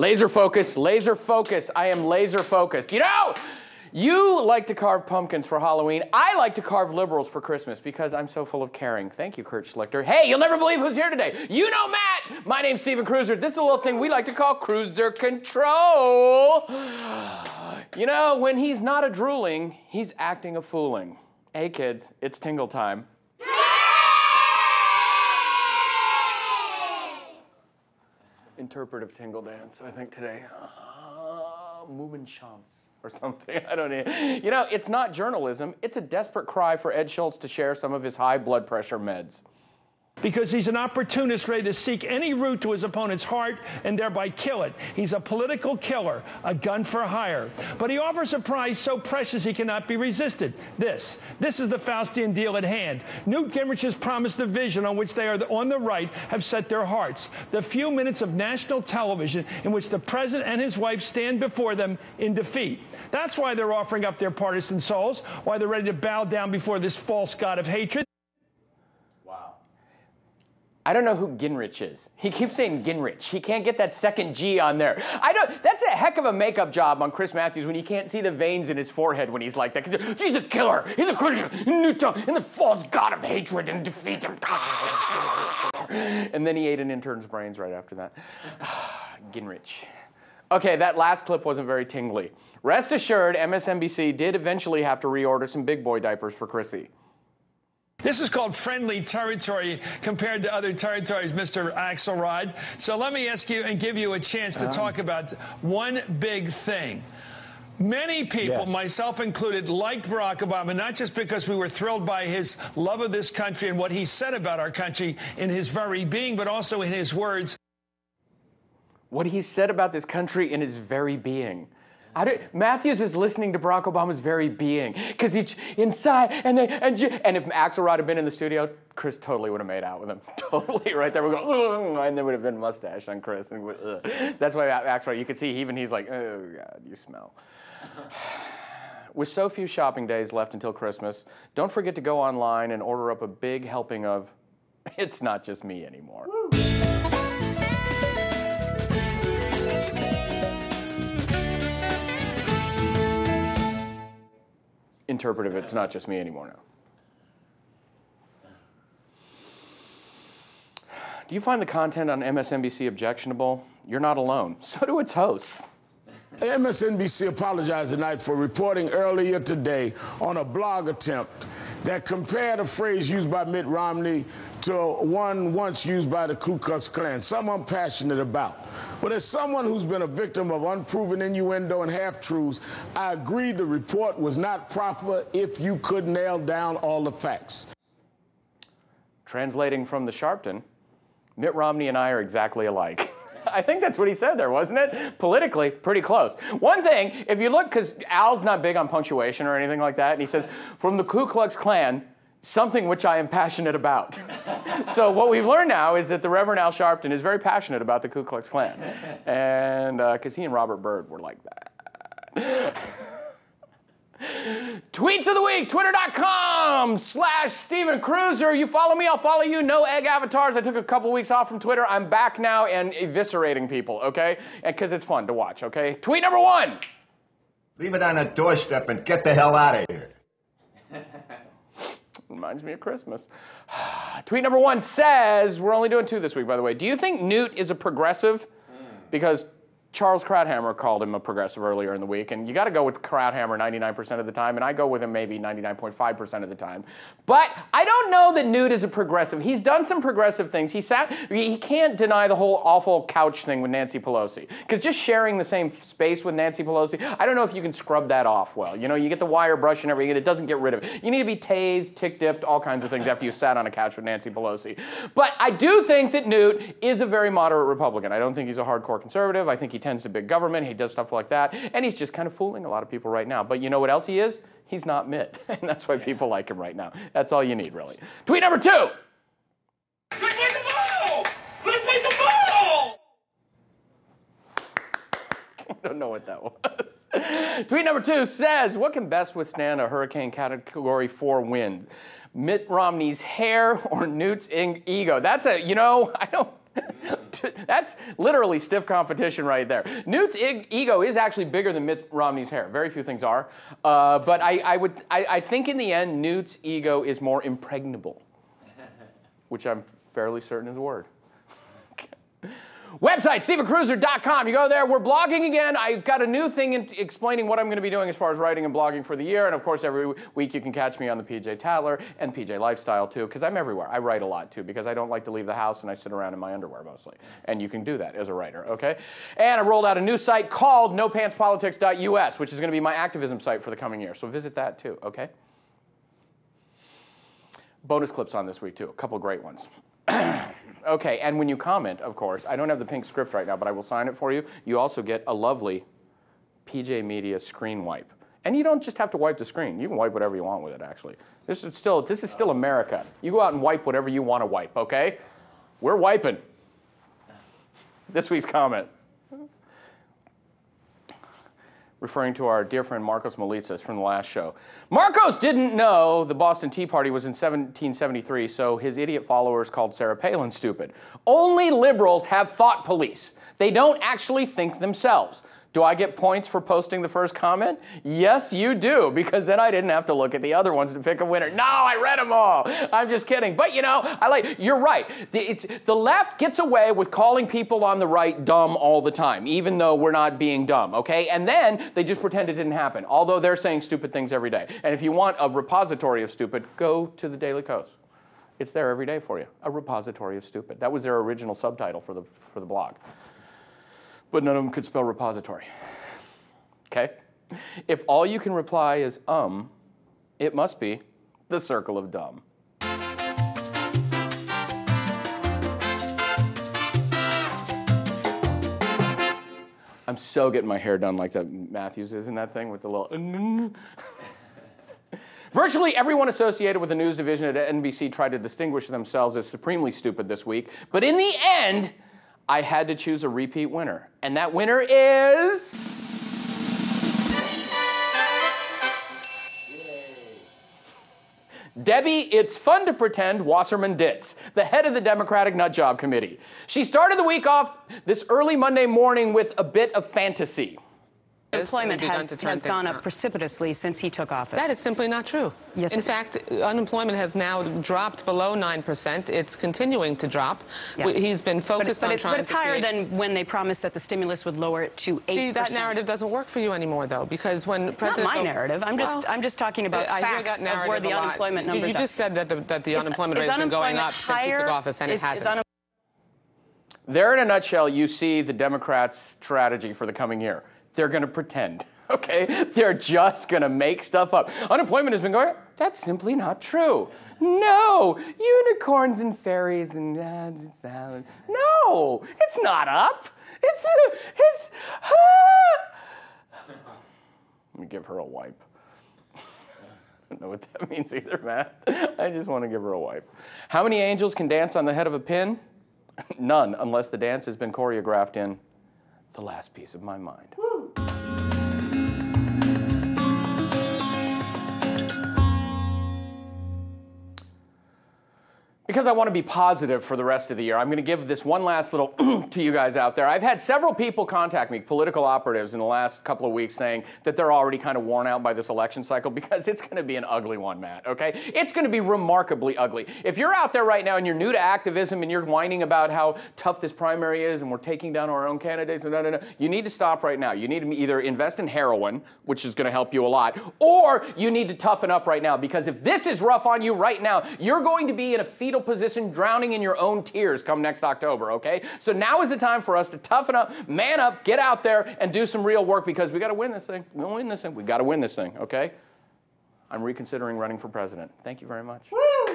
Laser focus, laser focus. I am laser focused. You know, you like to carve pumpkins for Halloween. I like to carve liberals for Christmas because I'm so full of caring. Thank you, Kurt Schlichter. Hey, you'll never believe who's here today. You know Matt. My name's Steven Kruiser. This is a little thing we like to call Kruiser Control. You know, when he's not a drooling, he's acting a fooling. Hey, kids, it's tingle time. Interpretive tingle dance, I think, today. Moving chance or something. I don't know. You know, it's not journalism. It's a desperate cry for Ed Schultz to share some of his high blood pressure meds. Because he's an opportunist ready to seek any route to his opponent's heart and thereby kill it. He's a political killer, a gun for hire. But he offers a prize so precious he cannot be resisted. This is the Faustian deal at hand. Newt Gingrich's promised the vision on which they are on the right have set their hearts. The few minutes of national television in which the president and his wife stand before them in defeat. That's why they're offering up their partisan souls, why they're ready to bow down before this false god of hatred. I don't know who Gingrich is. He keeps saying Gingrich. He can't get that second G on there. That's a heck of a makeup job on Chris Matthews when you can't see the veins in his forehead when he's like that. He's a killer. He's a criminal. And the false god of hatred and defeat. And then he ate an intern's brains right after that. Gingrich. Okay, that last clip wasn't very tingly. Rest assured, MSNBC did eventually have to reorder some big boy diapers for Chrissy. This is called friendly territory compared to other territories, Mr. Axelrod. So let me ask you and give you a chance to talk about one big thing. Many people, myself included, liked Barack Obama, not just because we were thrilled by his love of this country and what he said about our country in his very being, but also in his words. What he said about this country in his very being. Matthews is listening to Barack Obama's very being, because he's inside, and if Axelrod had been in the studio, Chris totally would have made out with him. Totally, right there, we go, and there would have been a mustache on Chris. And that's why Axelrod, you could see even he's like, oh God, you smell. With so few shopping days left until Christmas, don't forget to go online and order up a big helping of It's Not Just Me Anymore. Woo. Interpretive, it's not just me anymore now. Do you find the content on MSNBC objectionable? You're not alone. So do its hosts. MSNBC apologized tonight for reporting earlier today on a blog attempt that compared a phrase used by Mitt Romney to one once used by the Ku Klux Klan, some I'm passionate about. But as someone who's been a victim of unproven innuendo and half-truths, I agree the report was not proper if you could nail down all the facts. Translating from the Sharpton, Mitt Romney and I are exactly alike. I think that's what he said there, wasn't it? Politically, pretty close. One thing, if you look, because Al's not big on punctuation or anything like that, and he says, from the Ku Klux Klan, something which I am passionate about. So what we've learned now is that the Reverend Al Sharpton is very passionate about the Ku Klux Klan. And because he and Robert Byrd were like that. Tweets of the week, twitter.com/Steven Kruiser. You follow me, I'll follow you. No egg avatars. I took a couple weeks off from Twitter. I'm back now and eviscerating people, okay? And because it's fun to watch, okay? Tweet number 1. Leave it on the doorstep and get the hell out of here. Reminds me of Christmas. Tweet number 1 says, we're only doing 2 this week, by the way. Do you think Newt is a progressive? Because Charles Krauthammer called him a progressive earlier in the week, and you got to go with Krauthammer 99% of the time, and I go with him maybe 99.5% of the time. But I don't know that Newt is a progressive. He's done some progressive things. He can't deny the whole awful couch thing with Nancy Pelosi, because just sharing the same space with Nancy Pelosi, I don't know if you can scrub that off well. You know, you get the wire brush and everything, and it doesn't get rid of it. You need to be tased, tick-dipped, all kinds of things after you sat on a couch with Nancy Pelosi. But I do think that Newt is a very moderate Republican. I don't think he's a hardcore conservative. I think he tends to big government. He does stuff like that. And he's just kind of fooling a lot of people right now. But you know what else he is? He's not Mitt. And that's why people like him right now. That's all you need, really. Tweet number 2. Let's play the ball! Let's play the ball! I don't know what that was. Tweet number 2 says, what can best withstand a hurricane category 4 wind? Mitt Romney's hair or Newt's ego? That's a, you know, I don't. That's literally stiff competition right there. Newt's ego is actually bigger than Mitt Romney's hair. Very few things are. But I think in the end, Newt's ego is more impregnable, which I'm fairly certain is a word. Website, StephenKruiser.com. You go there. We're blogging again. I got a new thing explaining what I'm going to be doing as far as writing and blogging for the year. And, of course, every week you can catch me on the PJ Tatler and PJ Lifestyle, too, because I'm everywhere. I write a lot, too, because I don't like to leave the house, and I sit around in my underwear mostly. And you can do that as a writer, okay? And I rolled out a new site called NoPantsPolitics.us, which is going to be my activism site for the coming year. So visit that, too, okay? Bonus clips on this week, too. A couple great ones. Okay, and when you comment, of course, I don't have the pink script right now, but I will sign it for you. You also get a lovely PJ Media screen wipe. And you don't just have to wipe the screen. You can wipe whatever you want with it, actually. This is still America. You go out and wipe whatever you want to wipe, okay? We're wiping. This week's comment. Referring to our dear friend Marcos Molitsas from the last show. Marcos didn't know the Boston Tea Party was in 1773, so his idiot followers called Sarah Palin stupid. Only liberals have thought police. They don't actually think themselves. Do I get points for posting the first comment? Yes, you do, because then I didn't have to look at the other ones to pick a winner. No, I read them all. I'm just kidding. But, you know, you're right. The left gets away with calling people on the right dumb all the time, even though we're not being dumb, okay? And then they just pretend it didn't happen, although they're saying stupid things every day. And if you want a repository of stupid, go to the Daily Kos. It's there every day for you, a repository of stupid. That was their original subtitle for the blog. But none of them could spell repository. Okay? If all you can reply is it must be the circle of dumb. I'm so getting my hair done like that Matthews is in that thing with the little... Virtually everyone associated with the news division at NBC tried to distinguish themselves as supremely stupid this week, but in the end, I had to choose a repeat winner. And that winner is... Debbie, it's fun to pretend Wasserman-Ditz, the head of the Democratic Nutjob Committee. She started the week off this early Monday morning with a bit of fantasy. Unemployment has gone up precipitously since he took office. That is simply not true. Yes, in fact, unemployment has now dropped below 9%. It's continuing to drop. Yes. He's been focused on trying to But it's higher than when they promised that the stimulus would lower it to 8%. See, that narrative doesn't work for you anymore, though, because when it's not my narrative. I'm just talking about facts of where the unemployment numbers are. You just said that the unemployment rate has been going up since he took office, and it hasn't. There, in a nutshell, you see the Democrats' strategy for the coming year. They're going to pretend, okay? They're just going to make stuff up. Unemployment has been going up. That's simply not true. No, unicorns and fairies and salad. No, it's not up. It's Let me give her a wipe. I don't know what that means either, Matt. I just want to give her a wipe. How many angels can dance on the head of a pin? None, unless the dance has been choreographed in The Last Piece of My Mind. Because I want to be positive for the rest of the year, I'm going to give this one last little to you guys out there. I've had several people contact me, political operatives, in the last couple of weeks saying that they're already kind of worn out by this election cycle because it's going to be an ugly one, Matt, okay? It's going to be remarkably ugly. If you're out there right now and you're new to activism and you're whining about how tough this primary is and we're taking down our own candidates, you need to stop right now. You need to either invest in heroin, which is going to help you a lot, or you need to toughen up right now, because if this is rough on you right now, you're going to be in a fetal position, drowning in your own tears come next October, okay? So now is the time for us to toughen up, man up, get out there, and do some real work, because we got to win this thing. We're going to win this thing. We got to win this thing, okay? I'm reconsidering running for president. Thank you very much. Woo!